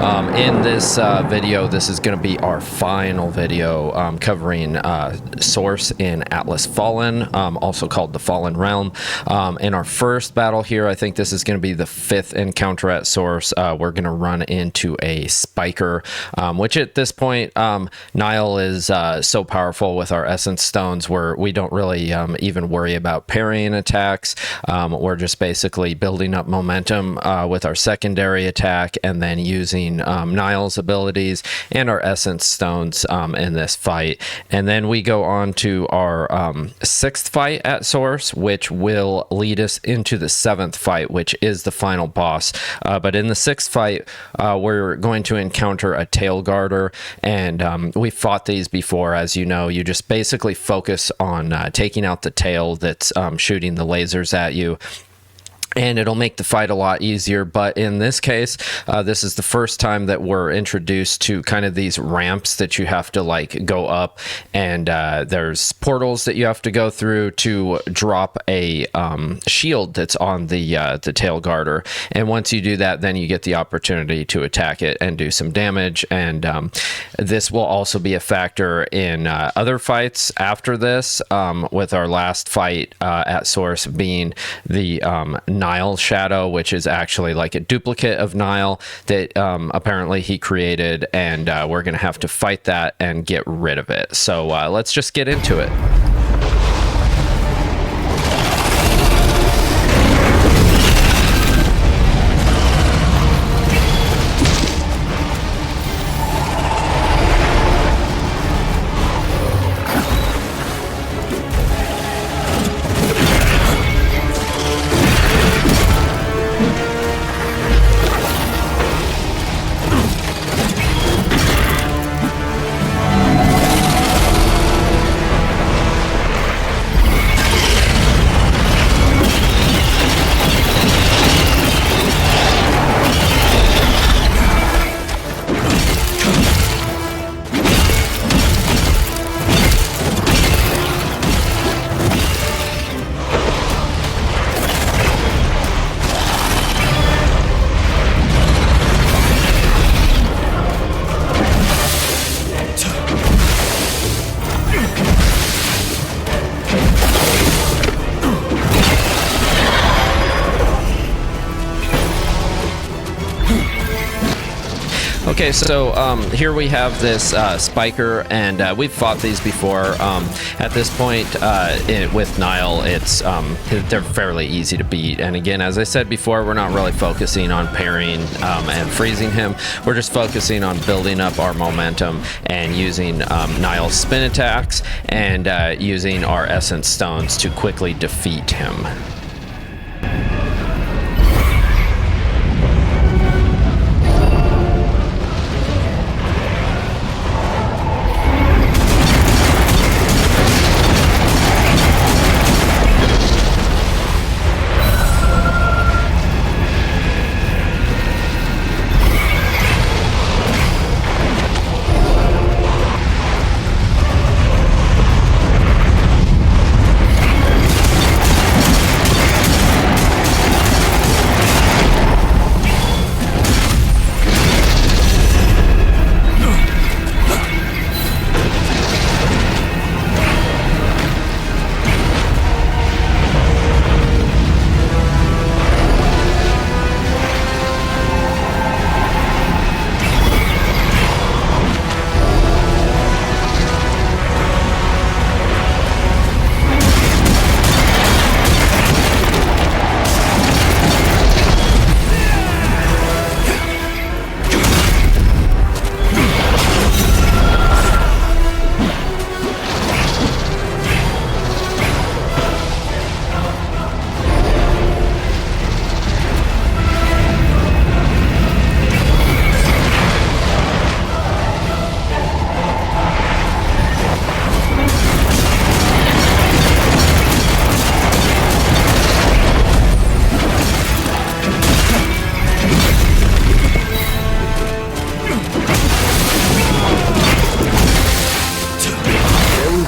In this video, this is going to be our final video covering Source in Atlas Fallen, also called the Fallen Realm. In our first battle here, I think this is going to be the 5th encounter at Source. We're going to run into a Spiker, which at this point, Nyaal is so powerful with our Essence Stones where we don't really even worry about parrying attacks. We're just basically building up momentum with our secondary attack and then using Nyaal's abilities and our Essence Stones in this fight. And then we go on to our 6th fight at Source, which will lead us into the 7th fight, which is the final boss. But in the 6th fight, we're going to encounter a Tailguarder, and we fought these before. As you know, you just basically focus on taking out the tail that's shooting the lasers at you, and it'll make the fight a lot easier. But in this case, this is the first time that we're introduced to kind of these ramps that you have to like go up, and there's portals that you have to go through to drop a shield that's on the Tailguarder. And once you do that, then you get the opportunity to attack it and do some damage. And this will also be a factor in other fights after this, with our last fight at Source being the Nyaal Shadow, which is actually like a duplicate of Nyaal that apparently he created, and we're gonna have to fight that and get rid of it. So let's just get into it. Okay, so here we have this Spiker, and we've fought these before. At this point, with Nyaal, they're fairly easy to beat. And again, as I said before, we're not really focusing on parrying and freezing him. We're just focusing on building up our momentum and using Nyaal's spin attacks and using our Essence Stones to quickly defeat him.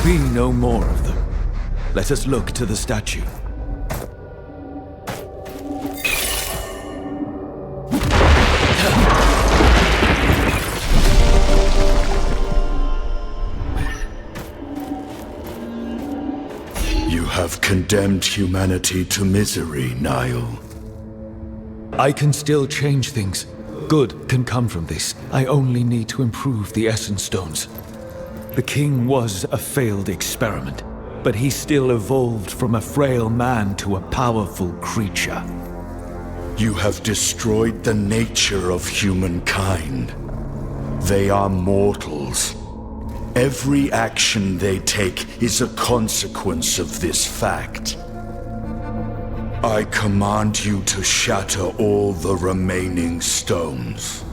be no more of them. Let us look to the statue. have condemned humanity to misery, Nyaal. I can still change things. Good can come from this. I only need to improve the Essence Stones. The king was a failed experiment, but he still evolved from a frail man to a powerful creature. You have destroyed the nature of humankind. They are mortals. Every action they take is a consequence of this fact. I command you to shatter all the remaining stones.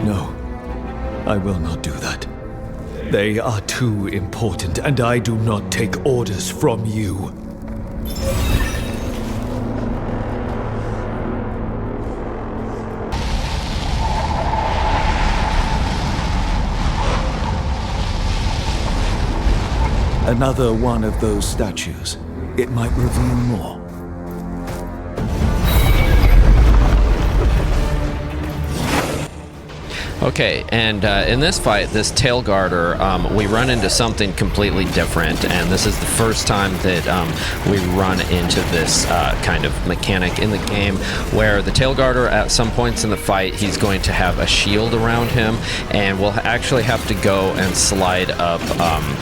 No, I will not do that. They are too important, and I do not take orders from you. Another one of those statues. It might reveal more. Okay, and in this fight, this Tailguarder, we run into something completely different, and this is the first time that we run into this kind of mechanic in the game, where the Tailguarder, at some points in the fight, he's going to have a shield around him, and we'll actually have to go and slide up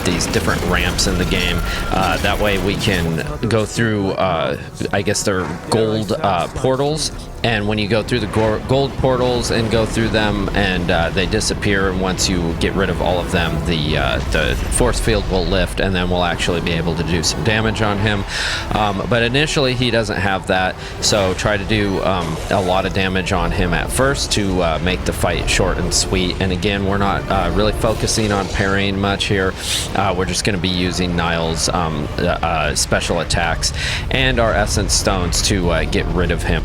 these different ramps in the game. That way we can go through, I guess they're gold portals. And when you go through the gold portals and go through them, and they disappear, and once you get rid of all of them, the force field will lift, and then we'll actually be able to do some damage on him. But initially, he doesn't have that, so try to do a lot of damage on him at first to make the fight short and sweet. And again, we're not really focusing on parrying much here. We're just going to be using Nyaal's special attacks and our Essence Stones to get rid of him.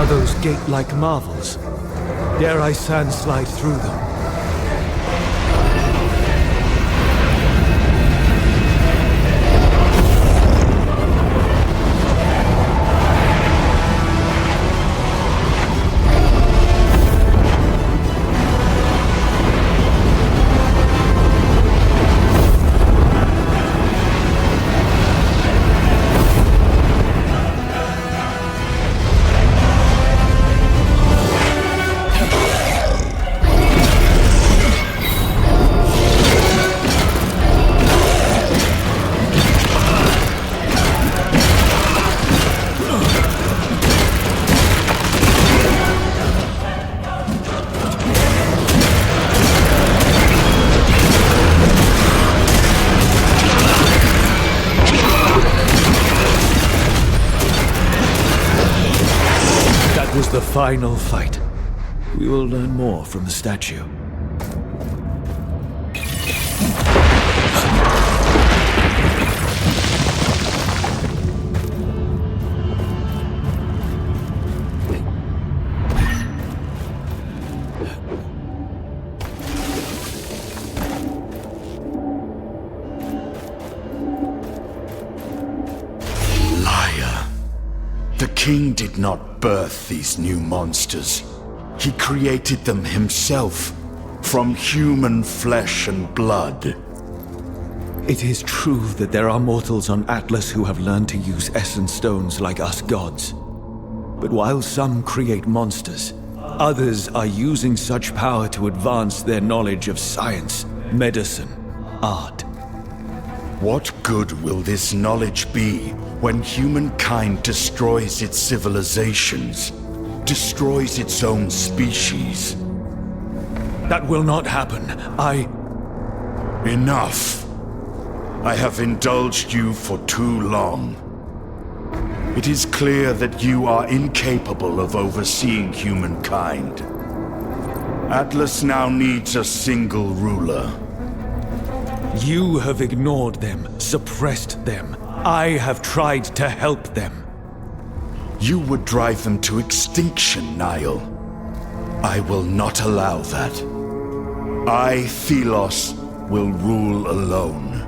Those gate-like marvels. Dare I sandslide through them? The final fight. We will learn more from the statue. The king did not birth these new monsters. He created them himself, from human flesh and blood. It is true that there are mortals on Atlas who have learned to use essence stones like us gods. But while some create monsters, others are using such power to advance their knowledge of science, medicine, art. What good will this knowledge be when humankind destroys its civilizations, destroys its own species? That will not happen. Enough. I have indulged you for too long. It is clear that you are incapable of overseeing humankind. Atlas now needs a single ruler. You have ignored them, suppressed them. I have tried to help them. You would drive them to extinction, Nyaal. I will not allow that. I, Thelos, will rule alone.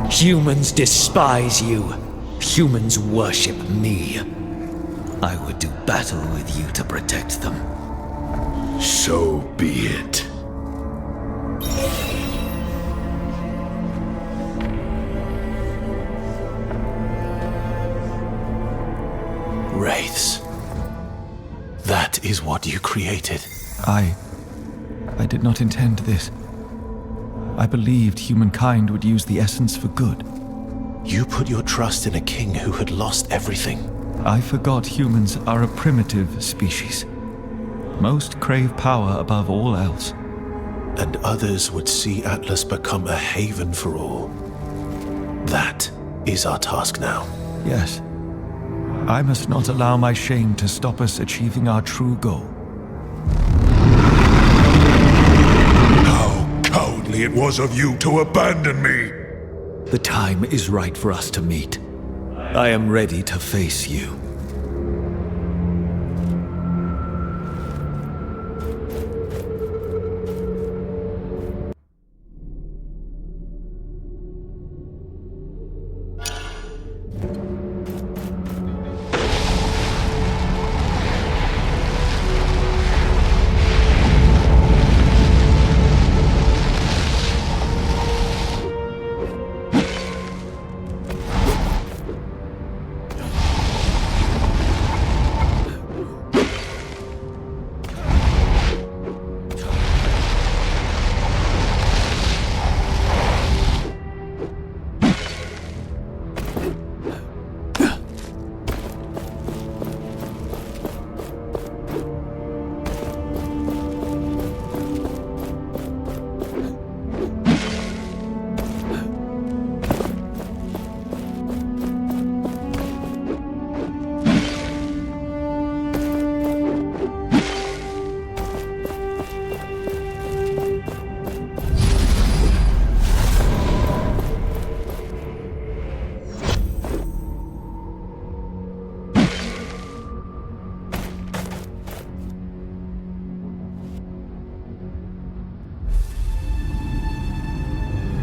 Humans despise you. Humans worship me. I would do battle with you to protect them. So be it. Wraiths. That is what you created. I did not intend this. I believed humankind would use the essence for good. You put your trust in a king who had lost everything. I forgot humans are a primitive species. Most crave power above all else. And others would see Atlas become a haven for all. That is our task now. Yes. I must not allow my shame to stop us achieving our true goal. How cowardly it was of you to abandon me! The time is right for us to meet. I am ready to face you.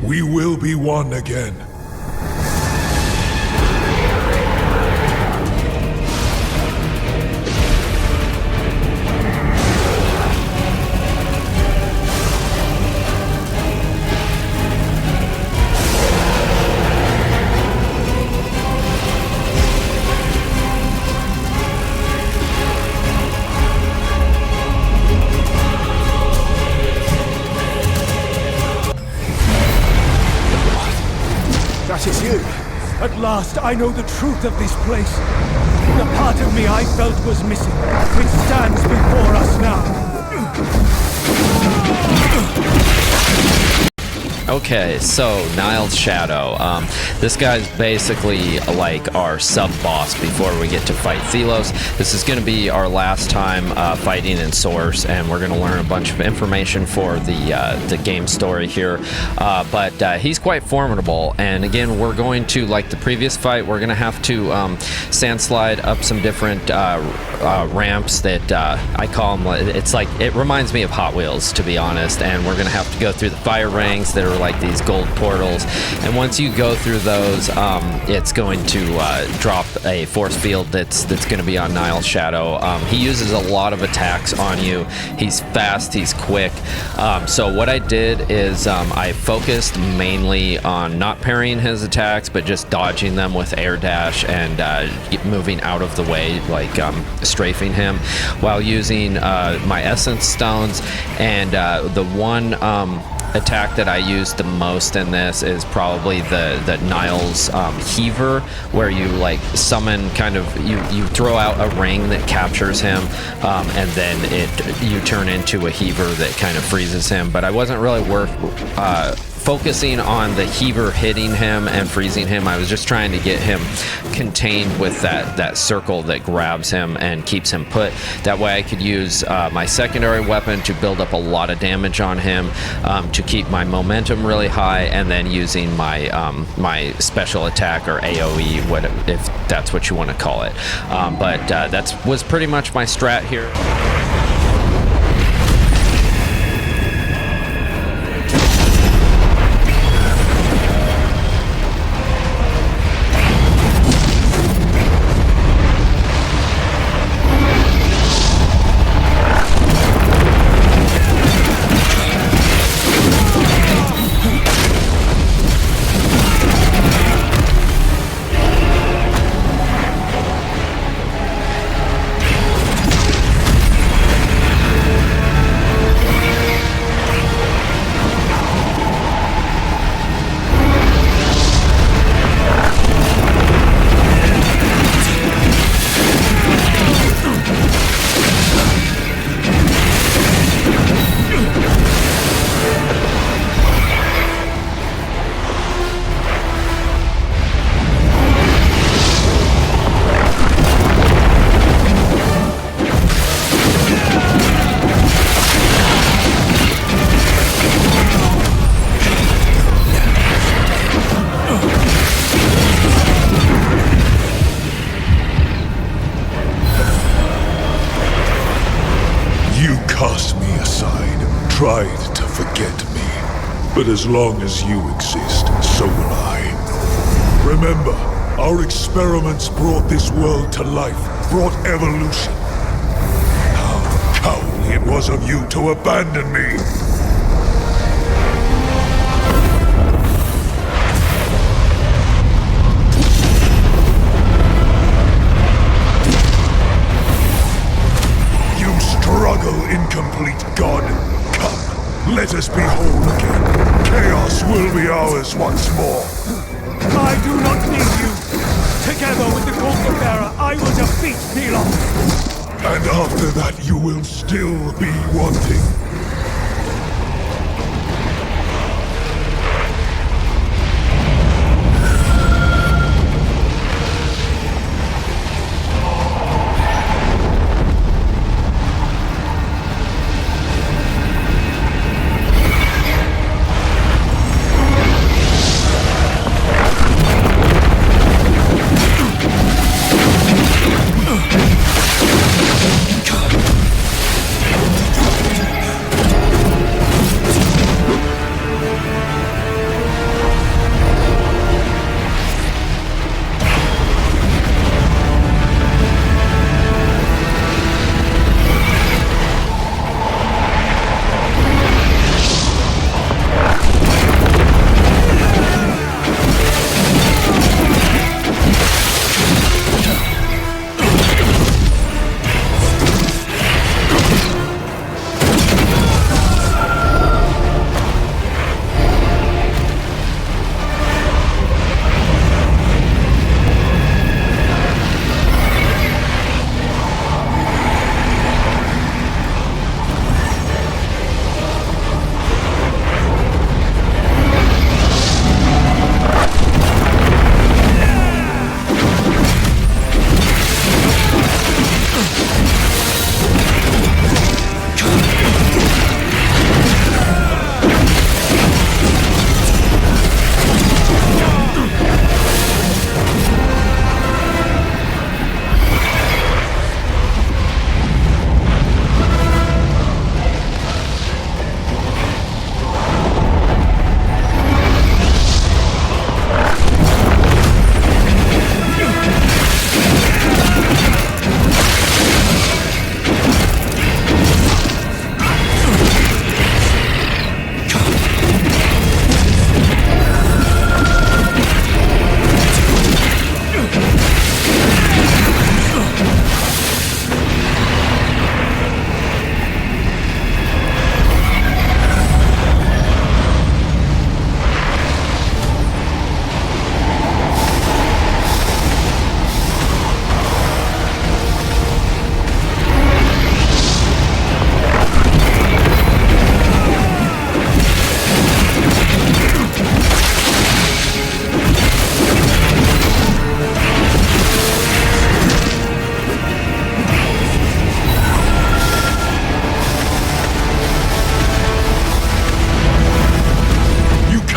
We will be one again. That is you! At last, I know the truth of this place. The part of me I felt was missing. It stands before us now. Okay, so Nyal's Shadow. This guy's basically like our sub-boss before we get to fight Thelos. This is going to be our last time fighting in Source, and we're going to learn a bunch of information for the game story here. But he's quite formidable, and again, we're going to, like the previous fight, we're going to have to sand slide up some different ramps that I call them. It's like, it reminds me of Hot Wheels, to be honest, and we're going to have to go through the fire rings that are like these gold portals, and once you go through those, it's going to drop a force field that's going to be on Nyal's Shadow. He uses a lot of attacks on you. He's fast, he's quick. So what I did is I focused mainly on not parrying his attacks, but just dodging them with air dash and moving out of the way, like strafing him, while using my essence stones. And the one attack that I use the most in this is probably the Nyal's heaver, where you like summon kind of, you throw out a ring that captures him, and then you turn into a heaver that kind of freezes him. But I wasn't really focusing on the heaver hitting him and freezing him. I was just trying to get him contained with that circle that grabs him and keeps him put. That way I could use my secondary weapon to build up a lot of damage on him, to keep my momentum really high, and then using my my special attack, or AoE, if that's what you want to call it. But that was pretty much my strat here. Tried to forget me, but as long as you exist, so will I. Remember, our experiments brought this world to life, brought evolution. How cowardly it was of you to abandon me! You struggle, incomplete god. Let us be whole again. Chaos will be ours once more. I do not need you. Together with the Golden Bearer, I will defeat Thelos. And after that, you will still be wanting.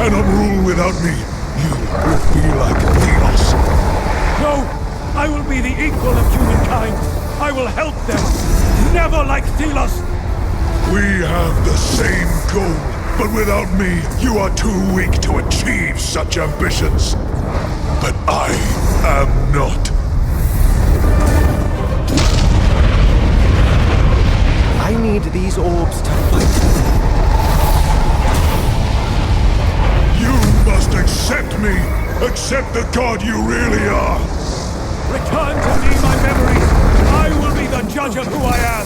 cannot rule without me. You will be like Thelos. No! I will be the equal of humankind! I will help them! Never like Thelos! We have the same goal, but without me, you are too weak to achieve such ambitions. But I am not. I need these orbs to fight. You must accept me! Accept the god you really are! Return to me my memories! I will be the judge of who I am!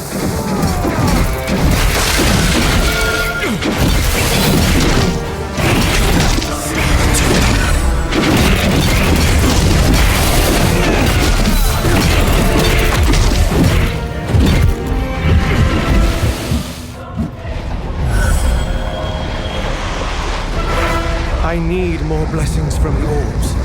I need more blessings from the orbs.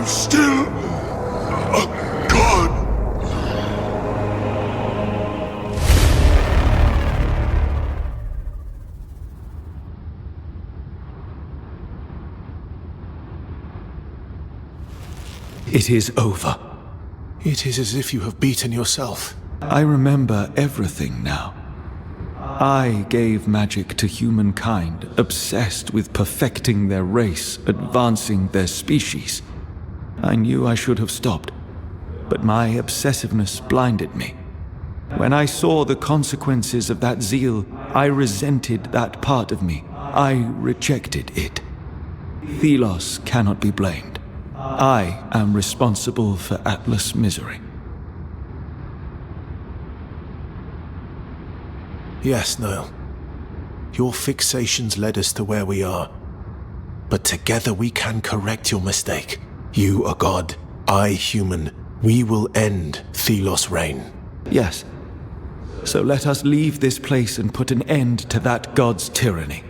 am still a god. It is over. It is as if you have beaten yourself. I remember everything now. I gave magic to humankind, obsessed with perfecting their race, advancing their species. I knew I should have stopped, but my obsessiveness blinded me. When I saw the consequences of that zeal, I resented that part of me. I rejected it. Thelos cannot be blamed. I am responsible for Atlas' misery. Yes, Nyaal. Your fixations led us to where we are. But together we can correct your mistake. You a god, I human, We will end Thelos' reign. Yes. So let us leave this place and put an end to that god's tyranny.